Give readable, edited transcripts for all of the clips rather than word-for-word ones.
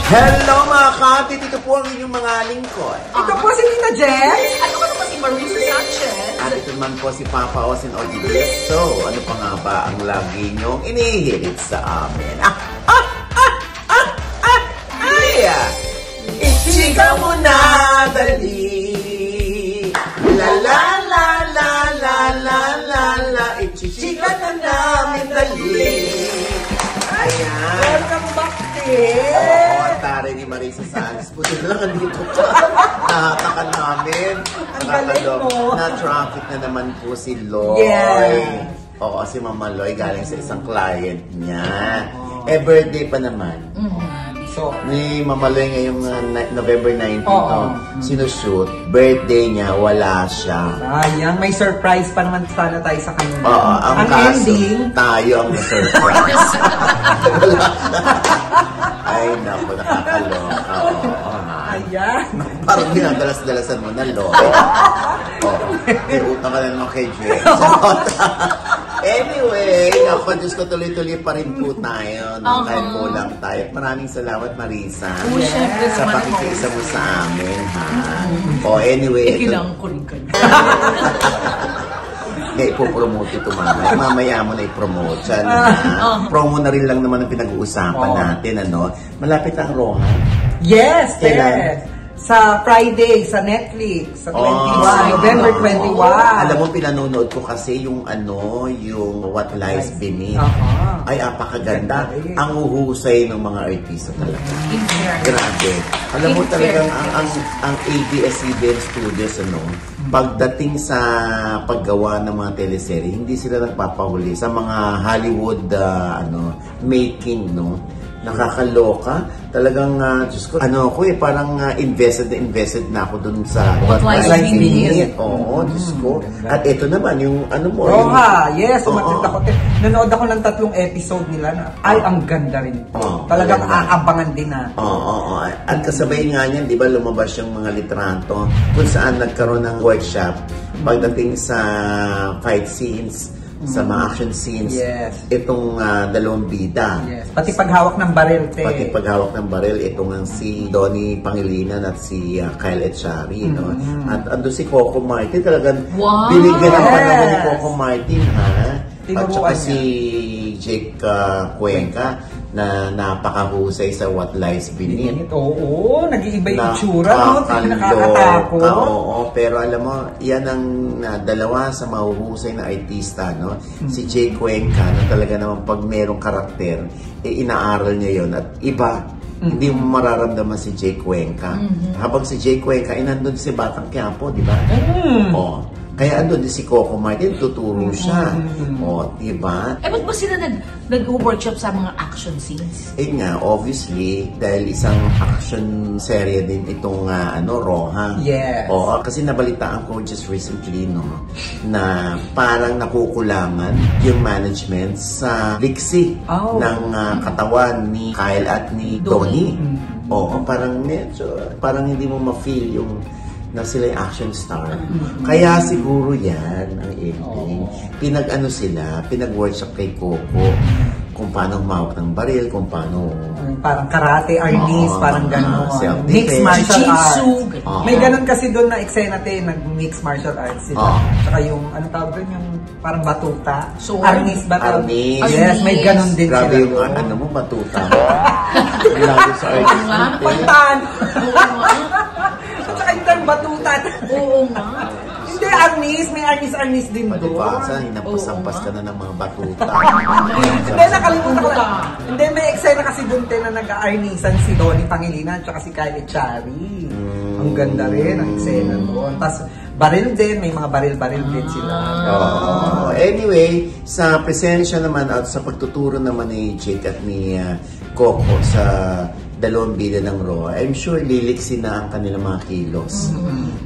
Hello mga kapit! Ito po ang inyong mga lingkod. Ito po si Nina Jess. Ano ko naman si Marisa Sanchez? At ito naman po si Papa Osin Ojides. So, ano pa nga ba ang lagi nyong inihirit sa amin? Ichika mo na, dali! La la la la la la la la Ichika na namin, dali! Ayan! Welcome back, Ted! Oo, tare ni Marisa Sanchez. Buti na lang andito ka. Nakataka namin. Ang galing mo. Na-traffic na naman po si Loy. Yeah. Oo, si Mama Loy galing sa isang client niya. Eh, birthday pa naman. So, Ni Mama Loy ngayong November 19, Oo. sinushoot. Birthday niya, wala siya. sayang, may surprise pa naman sana tayo sa kanya. Oo, ang kaso, ending, tayo ang surprise. Ay, naku, nakakaloka. Oo, ayan. parang dinadalas-dalasan mo na, Loy. Oo, tinutang ka na naman kay Jay. Anyway, naku, Diyos ko, tuloy-tuloy pa rin po tayo. No? Kahit kulang tayo. Maraming salamat, Marisa. Siyempre, Sa pakikiisa mo sa amin, ha? O, anyway. Kailangan ko rin kayo. Hindi, ipopromote ito mamaya. Mamaya mo na i-promote. Promo na rin lang naman ang pinag-uusapan natin, ano? Malapit ang Rohan. Yes, Kailan? yes. Sa Friday, sa Netflix, sa 21, November 21. Alam mo, pinanonood ko kasi yung What Lies Beneath. Ay, apakaganda. Ang uhusay ng mga artista talaga. Grabe. Alam mo talagang ang ABS-CBN Studios, pagdating sa paggawa ng mga teleserye, hindi sila nagpapahuli sa mga Hollywood making, no? Nakakaloka. Talagang, Diyos ko, parang invested na ako dun sa What Lies Beneath. Oo, Diyos ko. At ito naman, yung Roha, yes, umatit ako. Nanood ako ng 3 episode nila na, ay, ang ganda rin. Talagang aabangan din na. Oo. At kasabay nga niyan, di ba, lumabas yung mga litrato kung saan nagkaroon ng workshop pagdating sa fight scenes, sa mga action scenes, itong dalawang bida. Yes. Pati paghawak ng baril, Pati paghawak ng baril, itong si Donnie Pangilinan at si Kyle Echari, no? At ando si Coco Martin, talagang binigyan ng panahon ni Coco Martin, ha? At saka si Jake Cuenca, na napakahusay sa What Lies Beneath. Oo, nag-iiba yung itsura, no? Nakakatakot. Oo, pero alam mo, yan ang dalawa sa mahuhusay na artista, no? Si Jay Cuenca, na talaga naman pag merong karakter, inaaral niya yon at iba. Hindi mo mararamdaman si Jay Cuenca. Habang si Jay Cuenca, nandun si Batang Quiapo, di ba? Oo. Kaya andun din si Coco Martin, tuturo siya. O, diba? Eh, ba't ba sila nag-workshop sa mga action scenes? Eh nga, obviously, dahil isang action serye din itong, Roha. Yes. O, kasi nabalitaan ko just recently, no, na parang nakukulangan yung management sa liksi ng katawan ni Kyle at ni Donnie. Oo, parang hindi mo ma-feel yung na sila yung action star. Kaya siguro yan ang ending. Pinag-workshop kay Coco kung paano humawak ng baril, kung paano parang karate, arnis, parang gano'n. Mixed martial arts. May gano'n kasi doon na eksena nag-mixed martial arts sila. Tsaka yung, tawag doon, yung parang batuta. Arnis ba? Arnis. Yes, may gano'n din sila. Grabe yung, batuta. Grabe sa arnis. Pagtaan. At saka yung batuta. Oo nga. Hindi, arnis. May arnis din doon. Malipasa, hinapasampas ka na ng mga batuta. Hindi, nakalimutan ko na. Hindi, may eksena kasi doon na nag-arnisan si Donnie Pangilinan at si Kyle Echari. Ang ganda rin ang eksena doon. Tapos, baril din. May mga baril din sila. Anyway, sa presensya naman at sa pagtuturo naman ni Jake at ni Coco sa dalawang bida ng Roa, I'm sure liliksi na ang kanilang mga kilos.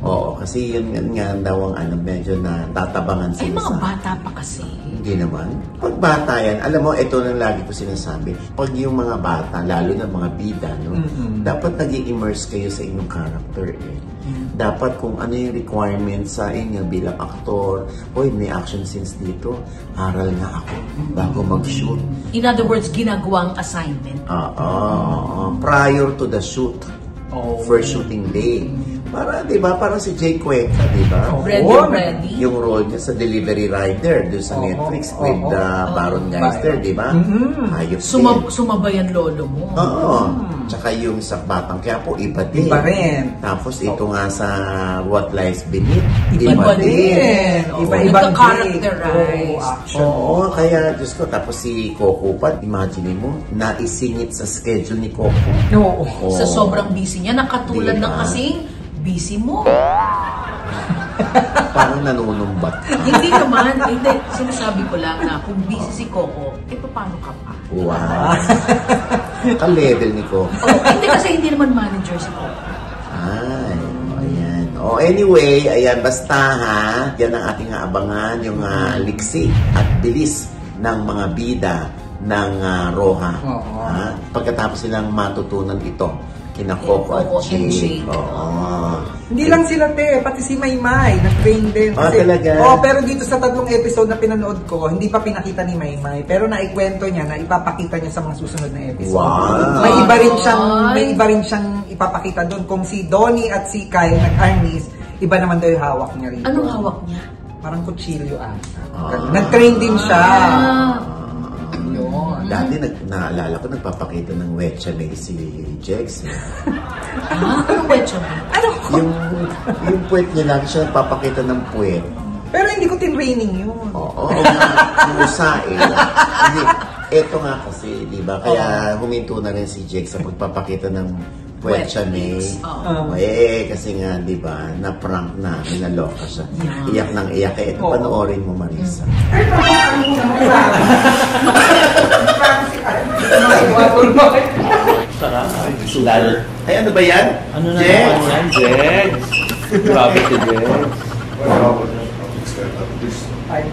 Oo, kasi yun nga daw ang medyo na tatabangan sila. Eh, mga bata pa kasi. Hindi naman. Pag bata yan, alam mo, ito nang lagi ko sinasabi, pag yung mga bata, lalo na mga bida, no, dapat nag-i-immerse kayo sa inyong character. dapat kung ano yung requirement sa inyo bilang aktor, hoy, may action scenes dito, aral nga ako bago mag-shoot. In other words, ginagawang assignment. Prior to the shoot. First shooting day. Para, di ba, parang si Jay Cuenca, di ba? Ready. Yung role niya sa Delivery Rider doon sa Netflix with Baron Geister, di ba? Ayos Sumabayan lolo mo. Tsaka yung sa Batang Quiapo, iba din. Iba rin. Tapos ito nga sa What Lies Beneath, Iba din. Iba-ibang characterize. Oo, kaya Diyos ko, tapos si Coco pa, imagine mo, naisingit sa schedule ni Coco. No. Sa sobrang busy niya, nakatulad ng kasing busy mo. Parang nanunumbat. Hindi naman. Hindi. Sinasabi ko lang na kung busy si Coco, paano ka pa? Wow. Ka-level ni Coco. Hindi kasi hindi naman manager si Coco. Ay, ayan. Anyway, ayan, basta ha, yan ang ating abangan, yung liksi at bilis ng mga bida ng Roja. Pagkatapos silang matutunan ito, kina Coco at Jake. Hindi lang sila, pati si Maymay, na-train din. Talaga? Pero dito sa 3 episode na pinanood ko, hindi pa pinakita ni Maymay. Pero naikwento niya na ipapakita niya sa mga susunod na episode. Wow! May iba rin siyang ipapakita doon. Kung si Donnie at si Kyle nag-arnis, iba naman daw yung hawak niya rin. Anong hawak niya? Parang kutsilyo ata. Nag-train din siya. Dati naalala ko, nagpapakita ng wetcha may si Jex. Anong wetcha mo? Yung puwet niya lang siya nagpapakita ng puwet. Pero hindi ko tinraining yun. Oo, yung usain. Hindi, eto nga kasi, di ba? Kaya huminto na rin si Jex sa pagpapakita ng wetcha may. Kasi nga, di ba, na-prank na, ninaloka siya. Iyak nang iyak. Ito, panoorin mo, Marisa. Ay, ano ba yan? Ano na naman yan, Jex? Grabe si Jex. Ay.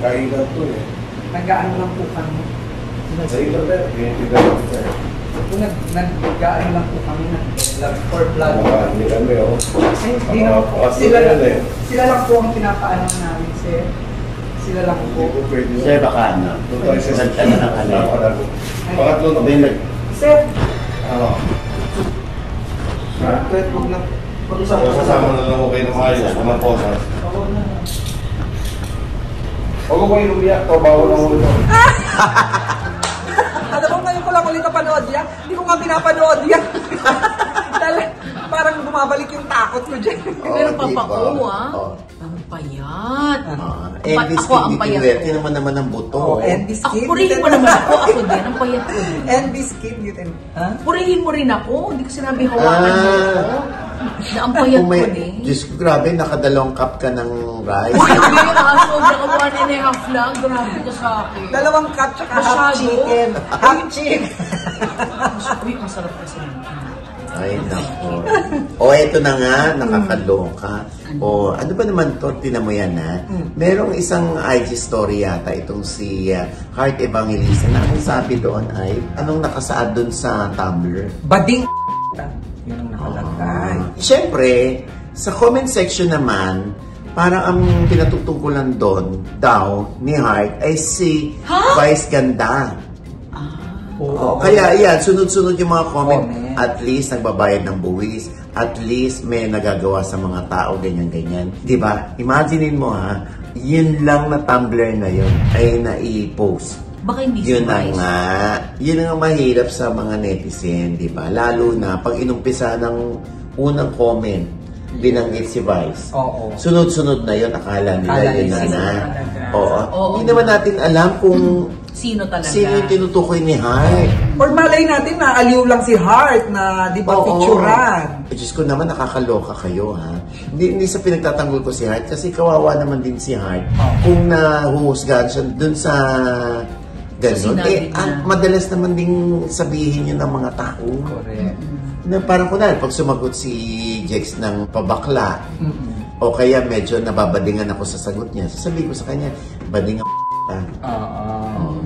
Kailan to eh. Nag-ano lang po kami. Sa ilan na, Nag-ano lang po kami na for blood. hindi kami oh. Ay, hindi naman po. Sila lang po ang pinapaalam namin, sir. Sila lang po. Sir, baka ano? Nagtala na ka na. Pangatlo na. Sir. Ano? Huwag na. Sasama na lang ako kayo ng ayos. Mga posas. Huwag ko kayo lumiyak. Bawal ang ulo. Alam mo, ngayon ko lang ulit napanood yan. Hindi ko nga pinapanood yan. Parang bumabalik yung takot ko dyan. Pero papa ko, ang payat. Envy skin ni Kiwerte naman ang buto. Envy skin. Purihin mo naman ako. Ako din. Ang payat ko din. Envy skin. Purihin mo rin ako. Hindi ko sinabi hawakan mo ako. Na ang payat ko din. Diyos ko, grabe, nakadalawang cup ka ng rice. Hindi, sobra ka 1.5 lang. Grabe ka sa akin. 2 cup tsaka half chicken. Half chicken. Uy, masarap kasi. Ay, nako. Eto na nga, nakakaloka. Ano ba naman to? Tinan mo yan, ha? Merong isang IG story yata, itong si Heart Evangelista, na ang sabi doon ay, anong nakasaad doon sa Tumblr? Bading yun ang nakalagay. Siyempre, sa comment section naman, parang ang pinatutungkulan doon daw ni Heart ay si Vice Ganda. Kaya yan, sunod-sunod yung mga comment. At least nagbabayad ng buwis. At least may nagagawa sa mga tao, ganyan-ganyan. Diba? Imaginein mo ha, yun lang na Tumblr na yun ay nai-post. Baka hindi yun nga. Yun ang mahirap sa mga netizen, diba? Lalo na pag inumpisa ng unang comment, binanggit si Vice. Sunod-sunod na yun, akala nila yun na. Hindi naman natin alam kung sino talaga? Sino yung tinutukoy ni Heart? Or malay natin na aliw lang si Heart na di ba picturean. Diyos ko naman, nakakaloka kayo ha. Hindi sa pinagtatanggol ko si Heart kasi kawawa naman din si Heart kung nahuhusgahan siya dun sa gano'n. Madalas naman ding sabihin yun ng mga tao. Correct. Na parang kunwari, pag sumagot si Jex ng pabakla, o kaya medyo nababadingan ako sa sagot niya, sasabihin ko sa kanya, bading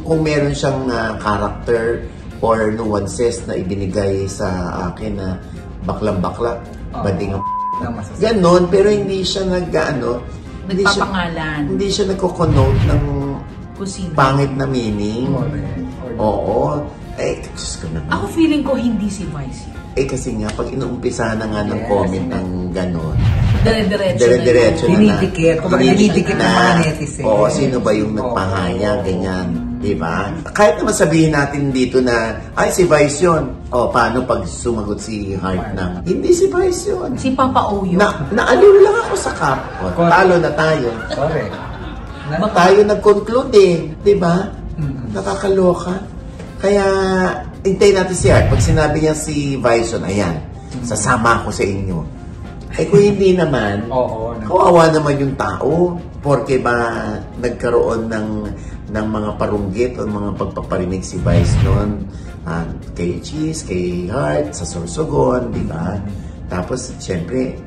kung meron siyang character or nuances na ibinigay sa akin na baklang-bakla, bading ang ganon, pero hindi siya nagpapangalan. Hindi siya nagko-connote ng pangit na meaning. Oo. Diyos ko naman. Ako feeling ko hindi si Vice. Kasi nga, pag inuumpisa na nga ng comment ng ganon, dire-diretso na. Dinidikit ng mga netizen. Oo, sino ba yung nagpahaya, ganyan. Diba? Kahit naman sabihin natin dito na, ay, si Vice yun. Paano pag sumagot si Heart na, hindi si Vice yun. Si Papa O yun. Naaliw lang ako sa cup. Talo na tayo. Correct. Tayo nag-conclude diba? Nakakaloka. Kaya, hintayin natin si Heart. Pag sinabi niya si Vice yun, ayan, sasama ako sa inyo. Kung hindi naman, kawawa naman yung tao. Porke ba nagkaroon ng mga parunggit o mga pagpaparinig si Vice noon kay Cheese, kay Heart, sa Sorsogon, di ba? Tapos, syempre,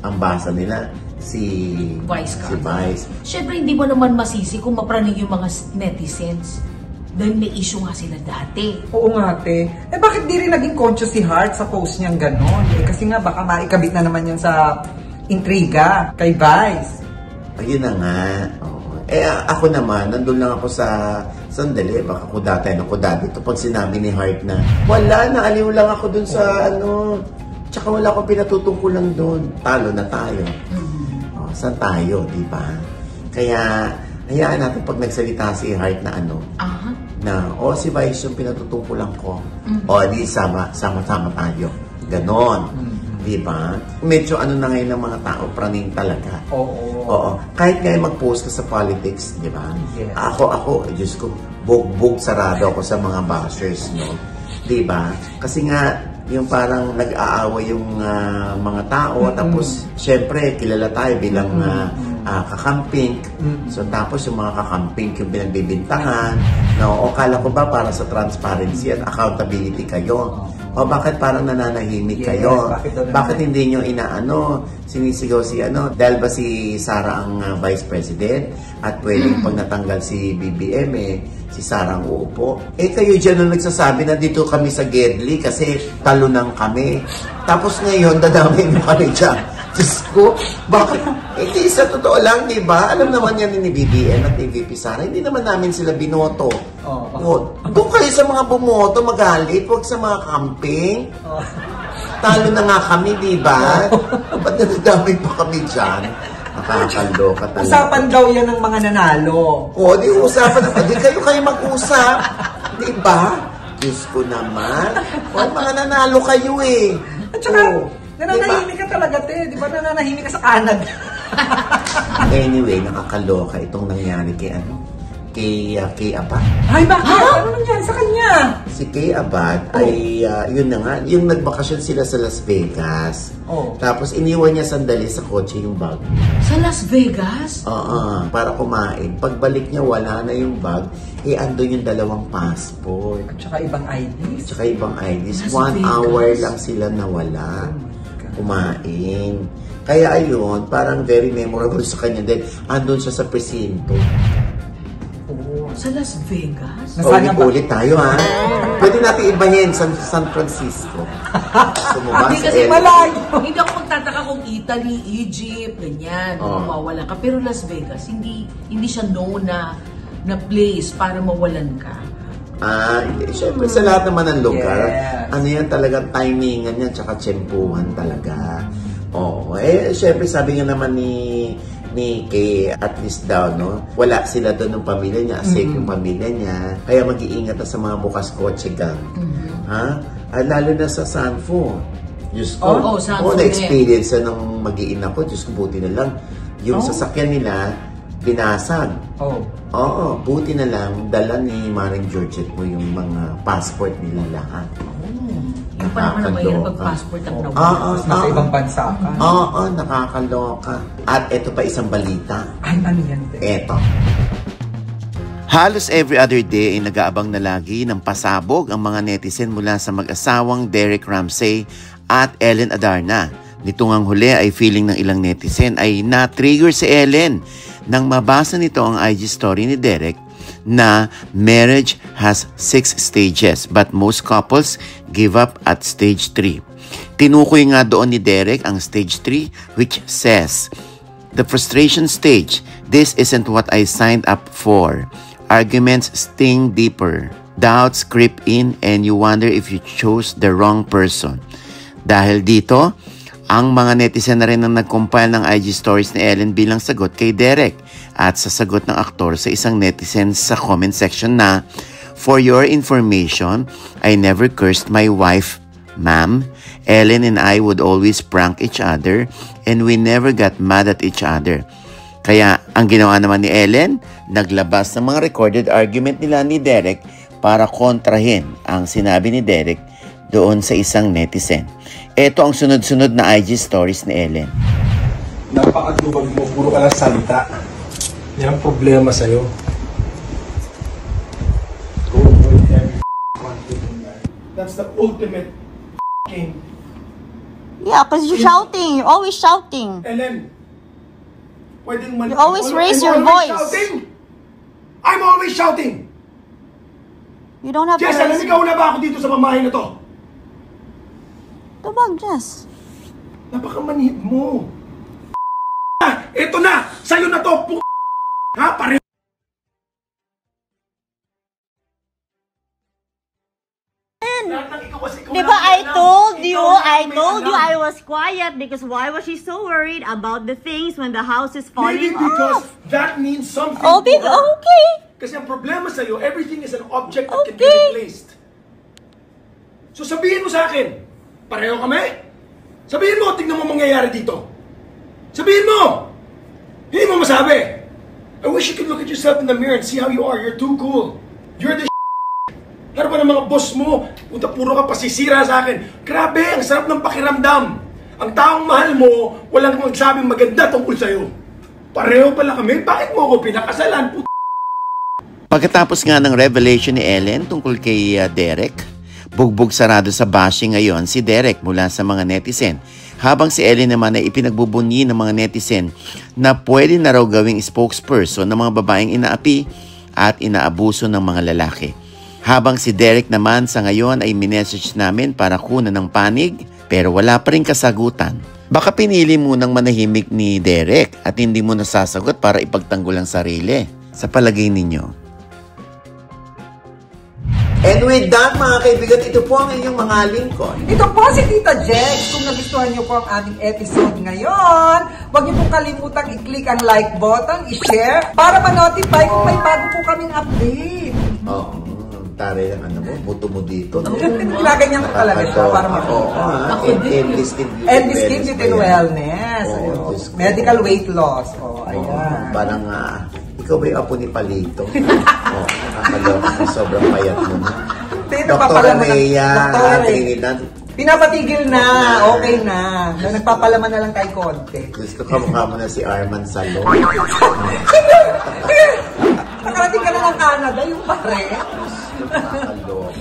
ang basa nila, si Vice. Syempre, hindi mo naman masisi kung mapraning yung mga netizens. Dahil may issue nga sila dati. Oo nga, te. Bakit di rin naging conscious si Heart sa post niyang gano'n? Kasi nga, baka maikabit na naman yan sa intriga kay Vice. Ayun na nga. Ako naman, nandun lang ako sa sandali, baka kuda dito. Pag sinabi ni Heart na, wala, naaliw lang ako dun sa tsaka wala akong pinatutungkulan dun. Talo na tayo. Saan tayo, di ba? Kaya, hayaan natin pag nagsalita si Heart na si Vice yung pinatutungkulan ko. Di sama-sama tayo. Ganon. Diba? Medyo na ngayon ng mga tao, praning talaga. Oo. Kahit nga mag-post ka sa politics, diba? Yes. Ako, Diyos ko, bug sarado ako sa mga bashers, no? Diba? Kasi nga, yung parang nag-aaway yung mga tao, tapos, syempre, kilala tayo bilang kakamping. So, tapos yung mga kakamping yung pinagbibintangan. Kala ko ba para sa transparency at accountability kayo? Bakit parang nananahimik kayo? Bakit hindi nyo sinisigaw si dahil ba si Sara ang Vice President at pwedeng pag natanggal si BBM si Sara ang uupo? Kayo dyan nung nagsasabi na dito kami sa Gedli kasi talunang kami. Tapos ngayon, dadamay mo kami dyan. Diyos ko, bakit? Hindi, sa totoo lang, di ba? Alam naman yan ni BBM at ni VP Sara, hindi naman namin sila binoto. Doon kayo sa mga bumoto, magalit, huwag sa mga camping. Talo na nga kami, di ba? Ba't nadadamay pa kami dyan? Nakakaloka talaga. Usapan daw yan ng mga nanalo. Di usapan. Di kayo mag-usap. Di ba? Diyos ko naman. Mga nanalo kayo At saka, nananahimik ka talaga, te. Di ba nananahimik ka sa Canada? Anyway, nakakaloka itong nangyari kay Abad. Ay, bakit? Ano nangyari sa kanya? Si Kay Abad ay, yun na nga, yung nagbakasyon sila sa Las Vegas. Tapos iniwan niya sandali sa kotse yung bag. Sa Las Vegas? Para kumain. Pagbalik niya, wala na yung bag. Andun yung 2 passport. At saka ibang IDs. 1 hour lang sila nawala. Kumain. Kaya ayun, parang very memorable sa kanya din. Andun siya sa presinto. Sa Las Vegas? Ulit tayo, ha? Pwede natin ibahin sa San Francisco. Hindi kasi malayo. Hindi ako magtataka kung Italy, Egypt, ganyan. Mawawala ka. Pero Las Vegas, hindi siya known na place para mawalan ka. Siyempre sa lahat naman ng lugar, yan talagang timingan yan, tsaka tsempuhan talaga. Siyempre sabi nga naman ni Kay, at least daw, wala sila doon ng pamilya niya, safe yung pamilya niya, kaya mag-iingat na sa mga bukas kotse gang. Lalo na sa Sanfo. Diyos ko, na-experience ng mag-iina ko, Diyos ko, buti na lang. Yung sasakyan nila, binasag. Buti na lang, dala ni Maring Georgette mo yung mga passport nila lahat. Yung pa naman na mayroon pag-passport ang nawala. Nasa ibang bansa ka. Nakakaloka. At ito pa isang balita. Ano yan? Eto. Halos every other day ay nag-aabang na lagi ng pasabog ang mga netizen mula sa mag-asawang Derek Ramsey at Ellen Adarna. Nito ngang huli ay feeling ng ilang netizen ay na-trigger si Ellen nang mabasa nito ang IG story ni Derek na marriage has 6 stages but most couples give up at stage 3. Tinukoy nga doon ni Derek ang stage 3 which says, the frustration stage, this isn't what I signed up for. Arguments sting deeper. Doubts creep in and you wonder if you chose the wrong person. Dahil dito, ang mga netizen na rin ang nag-compile ng IG stories ni Ellen bilang sagot kay Derek at sa sagot ng aktor sa isang netizen sa comment section na, for your information, I never cursed my wife, ma'am. Ellen and I would always prank each other and we never got mad at each other. Kaya ang ginawa naman ni Ellen, naglabas ng mga recorded argument nila ni Derek para kontrahin ang sinabi ni Derek doon sa isang netizen. Ito ang sunod-sunod na IG stories ni Ellen. Napakadubag mo, puro ka lang salita. Yan ang problema sa'yo. Go avoid every conflict in life. That's the ultimate game. Yeah, because you're shouting. You're always shouting. Ellen, pwedeng you always raise your voice. Shouting. I'm always shouting. You don't have Jess, to raise... ikaw na ba ako dito sa pamahay na to? Tabag, Jess. Napakamanhid mo. Ito na! Sa'yo na to! Ha? Pare... Diba, I told you I was quiet because why was she so worried about the things when the house is falling Maybe because off? that means something Oh, to her. okay. Kasi ang problema sa'yo, everything is an object that can be replaced. So sabihin mo sa akin, pareho kami? Sabihin mo, tignan mo mangyayari dito. Sabihin mo! Hindi mo masabi. I wish you could look at yourself in the mirror and see how you are. You're too cool. You're the Ano ba ng mga boss mo? Puta, puro ka pasisira sa akin. Grabe, ang sarap ng pakiramdam. Ang taong mahal mo, walang magsabing maganda tungkol sa'yo. Pareho pala kami, bakit mo ako pinakasalan? Puta. Pagkatapos nga ng revelation ni Ellen tungkol kay Derek, bugbog sarado sa bashing ngayon si Derek mula sa mga netizen. Habang si Ellen naman ay ipinagbubunyi ng mga netizen na pwede na raw gawing spokesperson ng mga babaeng inaapi at inaabuso ng mga lalaki. Habang si Derek naman sa ngayon ay minessage namin para kunan ng panig pero wala pa rin kasagutan. Baka pinili mo nang manahimik ni Derek at hindi mo nasasagot para ipagtanggol ang sarili. Sa palagay ninyo? And with that, mga kaibigan, ito po ang inyong mga lingkod. Ito po si Tita Jex. Kung nagustuhan niyo po ang aming episode ngayon, huwag niyo pong kalimutang i-click ang like button, i-share, para ma-notify kung may bago po kaming update. Tare ang ano mo, buto mo dito. Ginaganyan ko talaga siya para makita. Elvis Skin Beauty and Wellness. Medical weight loss. Ayan. Parang ikaw ba yung apo ni Palito? Nakakaloka, sobrang payat mo na. Dr. Rhea, Trinidad. Pinapatigil na, okay na. Nagpapalaman na lang kay konti. Gusto kamukha mo na si Arman Salon. Nakarating ka na ng Canada, yung pare. Nakakaloka.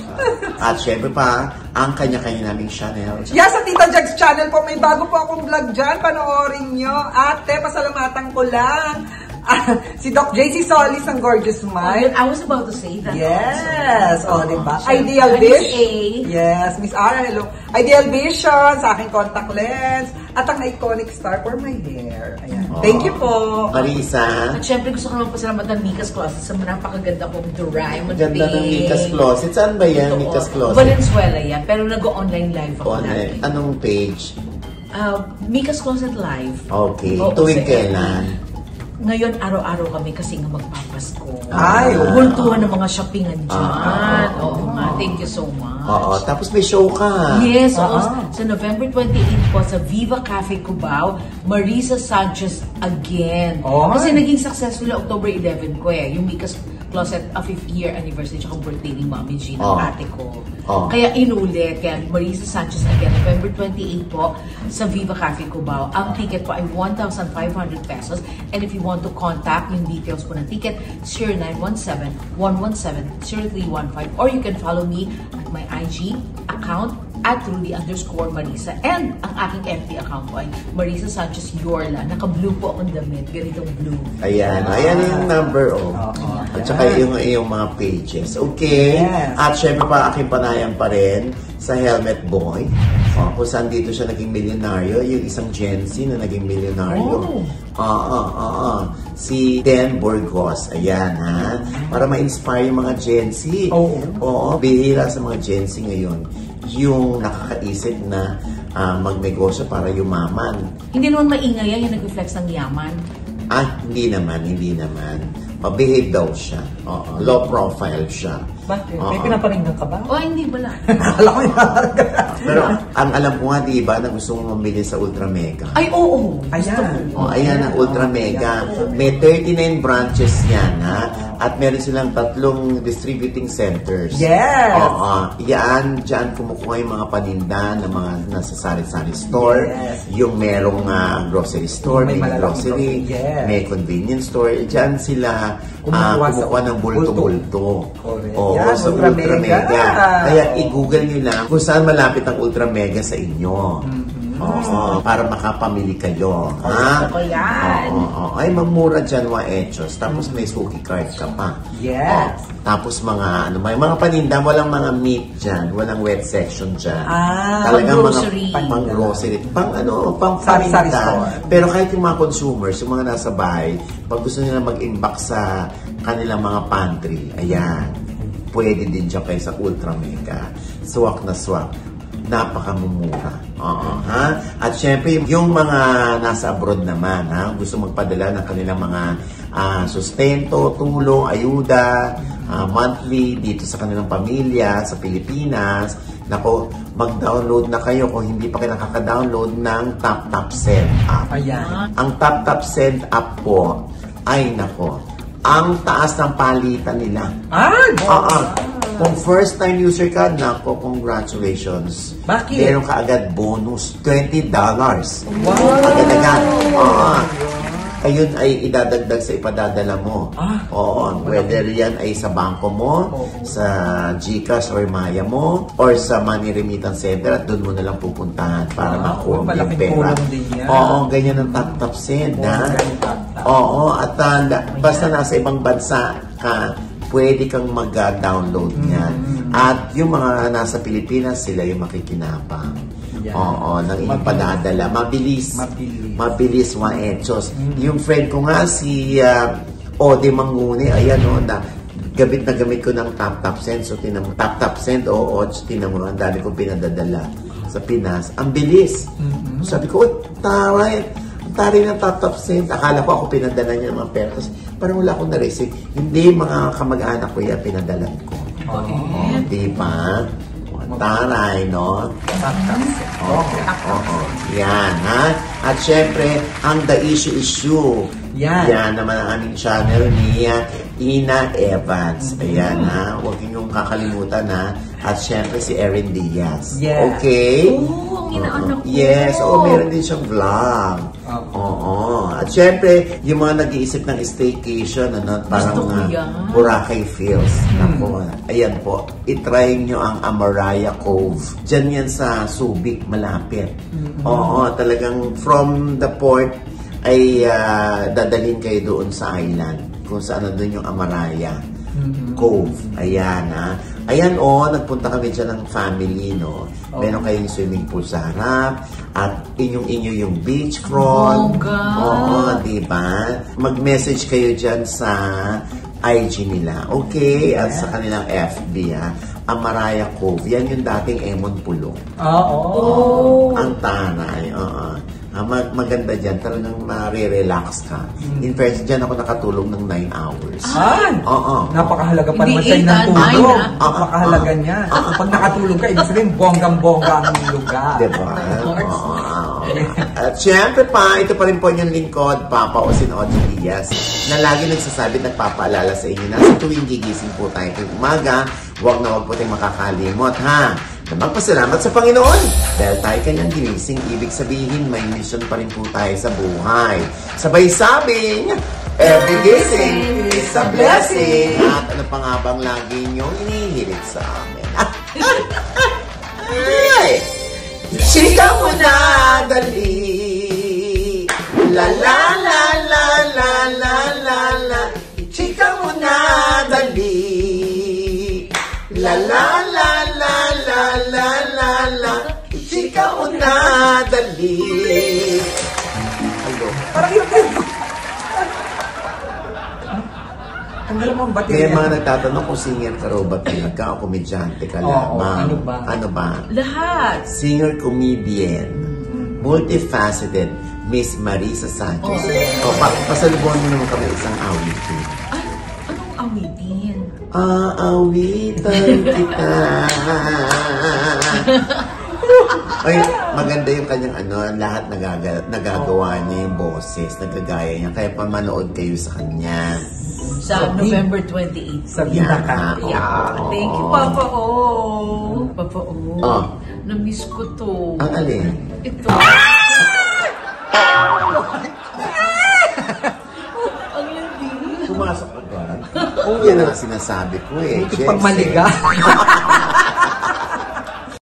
At syempre pa, ang kanya-kanya naming channel. Yes, sa Tita Jags channel po, may bago po akong vlog dyan. Panoorin nyo. Ate, pasalamatan ko lang. Si Doc JC Solis ng Gorgeous Smile. I was about to say that. Yes. Diba? Sure. Ideal Miss Vision. A. Yes, Miss Ara, hello. Ideal Vision, sa aking contact lens. At ang iconic star for my hair. Ayan. Thank you po. Marisa. At syempre gusto ko naman pasalamatan Mika's Closet sa napakaganda kong Doraemon Ganda ng Mika's Closet. Saan ba yan, Mika's Closet? Valenzuela yan, pero nag-online live ako Online. natin. Anong page? Mika's Closet Live. Okay. Oo, Tuwing sa kailan? Ngayon, araw-araw kami kasi nga magpapasko. Ay, Bultuhan ng mga shoppingan dyan. Oo nga, thank you so much. Oo, tapos may show ka. Yes, sa November 28 po sa Viva Cafe Cubao, Marisa Sanchez again. Kasi naging successful na October 11 ko yung Mika's Closet 5th year anniversary tsaka birthday ni Mami G ng ate ko. Kaya inulit, kaya Marisa Sanchez again, November 28 po sa Viva Cafe Cubao. Ang ticket po ay 1,500 pesos. And if you want to contact yung details po ng ticket, 0917-117-0315 or you can follow me at my IG account at Rudy_Marisa. And ang aking FB account po ay Marisa Sanchez Yorla. Naka-blue po akong damit. Ganitong blue. Ayan. Ayan yung number, At saka yung mga pages. Okay. Yes. At syempre pa, aking panayan pa rin sa Helmet Boy. Kung saan dito siya naging milyonaryo, yung isang Gen Z na naging milyonaryo. Si Dan Burgos. Ayan, ha? Para ma-inspire yung mga Gen Z. Oo, bihira sa mga Gen Z ngayon. Yung nakakaisip na magnegosyo para yumaman. Hindi naman maingay yan yung nag-reflex ng yaman. Hindi naman. Mabehave daw siya. Low profile siya. Bakit? May pinaparinggan ka ba? Hindi pala. Alam ko yung Pero ang alam ko nga, di ba, na gusto mong mamili sa Ultra Mega. Ay, oo. Ayan. Ayan ang Ultra Mega. May 39 branches yan, ha? At meron silang 3 distributing centers. Yes! Yan, dyan kumukuha yung mga paninda ng mga nasa sari-sari store. Yes. Yung merong grocery store, may grocery, yes. may convenience store. Dyan sila kumukuha ng bulto-bulto. Sa Ultra Mega. Kaya i-google nyo lang kung saan malapit ang Ultra Mega sa inyo. Para makapamili kayo. Gusto ko yan. Ay, mamura dyan Hechos. Tapos may suki card ka pa. Yes. Tapos mga mga paninda, walang mga meat dyan. Walang wet section dyan. Talagang grocery. Pang grocery. Pang Sari-sari paninda. store. Pero kahit yung mga consumers, yung mga nasa bahay, pag gusto nila mag-imbak sa kanilang mga pantry, ayan, pwede din dyan kayo sa Ultra Mega. Swak na swak. Napakamumura. At syempre, yung mga nasa abroad naman, gusto magpadala ng kanilang mga sustento, tulong, ayuda, monthly dito sa kanilang pamilya, sa Pilipinas. Nako, mag-download na kayo kung hindi pa kayo nakaka-download ng TapTapSend app. Ayan. Ang TapTapSend app po, ay nako, ang taas ng palitan nila. Kung first time user ka, nako, congratulations. Bakit? Meron ka agad bonus, $20. Wow! Agad-agad. Ayun ay idadagdag sa ipadadala mo. Whether yan ay sa bangko mo, sa GCash or Maya mo, or sa money remittance center, at doon mo na lang pupuntahan para makuha mo yung pera. Ganyan ang TapTapSend, at basta nasa ibang bansa ka, pwede kang mag-download niyan. At yung mga nasa Pilipinas, sila yung makikinabang. Nang inyong padadala. Mabilis Hechos. Yung friend ko nga, si Ode Mangune, ayan na gamit na gamit ko ng TapTapSend. So, TapTapSend, tinan mo, ang dami kong pinadadala sa Pinas. Ang bilis. Sabi ko, taray ng TapTapSend. Akala ko ako pinadala niya ng mga pera. Kasi parang wala akong na-receive. Hindi, mga kamag-anak ko yan, pinadalan ko. Di ba? Taray, no? Yan, ha? At syempre, ang The Issue. Yan naman ang aming channel ni Ina Evans. Ayan, ha? Huwag niyong kakalimutan, ha? At syempre, si Erin Diaz. Okay? Ang inaanak ko. Yes, meron din siyang vlog. At syempre, yung mga nag-iisip ng staycation, parang Boracay feels. Ayan po, itry nyo ang Amaraya Cove. Diyan yan sa Subic, malapit. Talagang from the port ay dadalhin kayo doon sa island, kung saan doon yung Amaraya Cove. Ayan, ha? Ayan, nagpunta kami dyan ng family, no? Meron kayong swimming pool sa harap, at inyo yung beach crawl. Diba? Mag-message kayo dyan sa IG nila. Okay? At sa kanilang FB, ha? Amaraya Cove. Yan yung dating Emon Pulo. Ang tanay. Maganda dyan. Talagang ma-relax ka. In fact, dyan ako nakatulog ng 9 hours. Napakahalaga pa naman sa'yo ng tulog. Napakahalaga niya. Pag nakatulog ka, ibig sabihin, bonggang-bongga ang lugar. Diba? At syempre pa, ito pa rin po yung lingkod, Papa Osin Ocho Diaz, na lagi nagsasabi, nagpapaalala sa inyo na sa tuwing gigising po tayo ng umaga, huwag po tayong makakalimot, ha? Na magpasalamat sa Panginoon dahil tayo kanyang ginising. Ibig sabihin, may mission pa rin po tayo sa buhay. Sabay sabing, every gising is a blessing. At ano pa nga bang lagi niyong inihirit sa amin? Ay! Chika mo na, dali. La la la la la la la la. Chika mo na, dali. La la la la la la la la. Chika Tanggal mo ang baterya. May mga nagtatanong kung singer ka raw ba talaga o komedyante ka lamang. Ano ba? Lahat. Singer, comedian, multifaceted, Miss Marisa Sanchez. Pasalubon mo naman kami isang awitin. Ay, anong awitin? Aawitan kita. Ay, maganda yung kanyang lahat nagagawa niya yung boses, nagagaya niya. Kaya pamanood kayo sa kanya. Sa November 28. Sa Viva Cafe. Yeah. Thank you, Papa O. Papa O. Oh. Na-miss ko to. Ang alin? Ito. Ang landi. Pumasok ka ba? Yan ang sinasabi ko eh. Ito pang maliga.